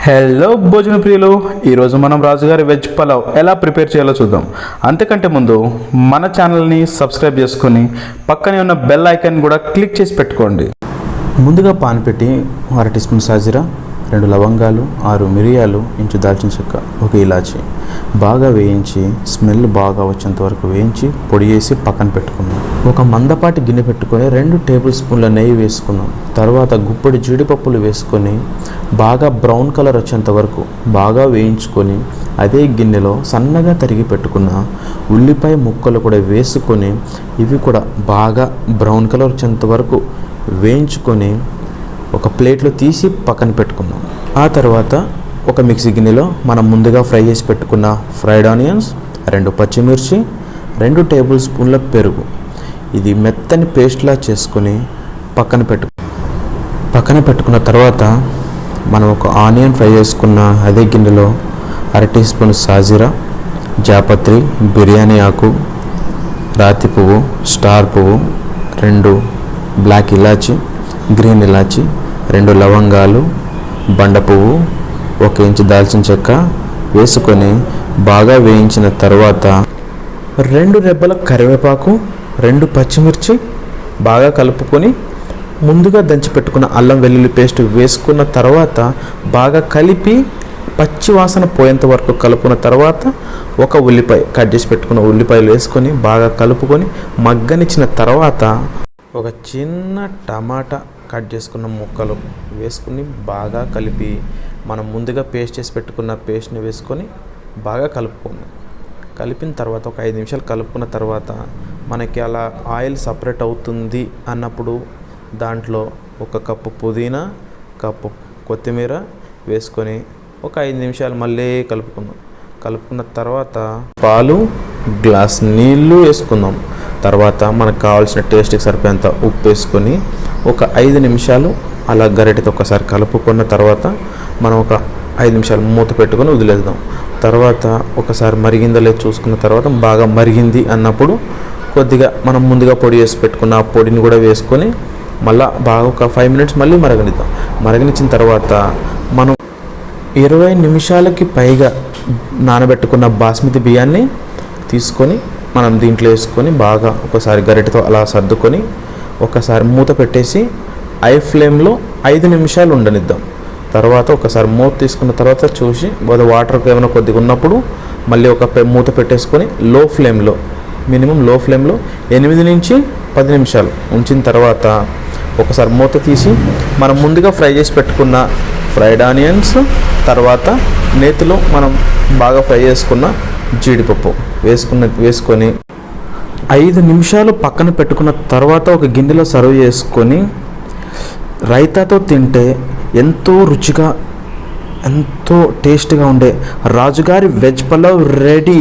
Hello భోజన ప్రియులు, ఈరోజు మనం రాజుగారి వెజ్ పలావ్ ఎలా ప్రిపేర్ చేయాలో చూద్దాం. అంతకంటే ముందు మన ఛానల్ని సబ్స్క్రైబ్ చేసుకొని పక్కనే ఉన్న బెల్ ఐకాన్ కూడా క్లిక్ చేసి పెట్టుకోండి. ముందుగా పాన్ పెట్టి 1/2 టీ స్పూన్ సాజీరా, 2 లవంగాలు, 6 మిరియాలు, ఇంచు దాల్చిన చెక్క, 1 ఇలాచి బాగా వేయించి స్మెల్ బాగా వచ్చేంత వరకు వేయించి పొడి చేసి పక్కన పెట్టుకున్నాం. ఒక మందపాటి గిన్నె పెట్టుకొని 2 టేబుల్ స్పూన్ల నెయ్యి వేసుకున్నాం. తర్వాత గుప్పెడు జీడిపప్పులు వేసుకొని బాగా బ్రౌన్ కలర్ వచ్చేంత వరకు బాగా వేయించుకొని అదే గిన్నెలో సన్నగా తరిగి పెట్టుకున్న ఉల్లిపాయ ముక్కలు కూడా వేసుకొని ఇవి కూడా బాగా బ్రౌన్ కలర్ వచ్చేంత వరకు వేయించుకొని ఒక ప్లేట్లో తీసి పక్కన పెట్టుకున్నాం. ఆ తర్వాత ఒక మిక్సీ గిన్నెలో మనం ముందుగా ఫ్రై చేసి పెట్టుకున్న ఫ్రైడ్ ఆనియన్స్, 2 పచ్చిమిర్చి, 2 టేబుల్ స్పూన్ల పెరుగు, ఇది మెత్తని పేస్ట్లా చేసుకొని పక్కన పెట్టుకున్న తర్వాత మనం ఒక ఆనియన్ ఫ్రై చేసుకున్న అదే గిన్నెలో 1/2 టీ స్పూన్ సాజీరా, జాపత్రి, బిర్యానీ ఆకు, రాతి పువ్వు, స్టార్ పువ్వు, 2 బ్లాక్ ఇలాచి, గ్రీన్ ఇలాచి, 2 లవంగాలు, బండ పువ్వు, 1 ఇంచు దాల్చిన చెక్క వేసుకొని బాగా వేయించిన తర్వాత 2 రెబ్బల కరివేపాకు, 2 పచ్చిమిర్చి బాగా కలుపుకొని ముందుగా దంచి పెట్టుకున్న అల్లం వెల్లుల్లి పేస్ట్ వేసుకున్న తర్వాత బాగా కలిపి పచ్చి వాసన పోయేంత వరకు కలుపుకున్న తర్వాత 1 ఉల్లిపాయ కట్ చేసి పెట్టుకున్న ఉల్లిపాయలు వేసుకొని బాగా కలుపుకొని మగ్గనిచ్చిన తర్వాత ఒక చిన్న టమాటా కట్ చేసుకున్న ముక్కలు వేసుకుని బాగా కలిపి మనం ముందుగా పేస్ట్ చేసి పెట్టుకున్న పేస్ట్ని వేసుకొని బాగా కలిపిన తర్వాత ఒక 5 నిమిషాలు కలుపుకున్న తర్వాత మనకి అలా ఆయిల్ సపరేట్ అవుతుంది అన్నప్పుడు దాంట్లో 1 కప్పు పుదీనా, కప్పు కొత్తిమీర వేసుకొని ఒక 5 నిమిషాలు మళ్ళీ కలుపుకున్న తర్వాత పాలు, గ్లాస్ నీళ్ళు వేసుకుందాం. తర్వాత మనకు కావాల్సిన టేస్ట్కి సరిపోయేంత ఉప్పు వేసుకొని ఒక 5 నిమిషాలు అలా గరిటెతో ఒకసారి కలుపుకున్న తర్వాత మనం ఒక 5 నిమిషాలు మూత పెట్టుకొని వదిలేద్దాం. తర్వాత ఒకసారి మరిగిందో లేదో చూసుకున్న తర్వాత బాగా మరిగింది అన్నప్పుడు కొద్దిగా మనం ముందుగా పొడి చేసి పెట్టుకున్న ఆ పొడిని కూడా వేసుకొని మళ్ళీ బాగా ఒక 5 మినిట్స్ మళ్ళీ మరగనిద్దాం. మరగనిచ్చిన తర్వాత మనం 20 నిమిషాలకి పైగా నానబెట్టుకున్న బాస్మతి బియ్యాన్ని తీసుకొని మనం దీంట్లో వేసుకొని బాగా ఒకసారి గరిటెతో అలా సర్దుకొని ఒకసారి మూత పెట్టేసి హై ఫ్లేమ్లో 5 నిమిషాలు ఉండనిద్దాం. తర్వాత ఒకసారి మూత తీసుకున్న తర్వాత చూసి వాటర్ ఏమైనా కొద్దిగా ఉన్నప్పుడు మళ్ళీ ఒక మూత పెట్టేసుకొని మినిమం లో ఫ్లేమ్లో 8 నుంచి 10 నిమిషాలు ఉంచిన తర్వాత ఒకసారి మూత తీసి మనం ముందుగా ఫ్రై చేసి పెట్టుకున్న ఫ్రైడ్ ఆనియన్స్, తర్వాత నేతిలో మనం బాగా ఫ్రై చేసుకున్న జీడిపప్పు వేసుకొని 5 నిమిషాలు పక్కన పెట్టుకున్న తర్వాత ఒక గిన్నెలో సర్వ్ చేసుకొని రైతాతో తింటే ఎంతో రుచిగా ఎంతో టేస్ట్గా ఉండే రాజుగారి వెజ్ పలావ్ రెడీ.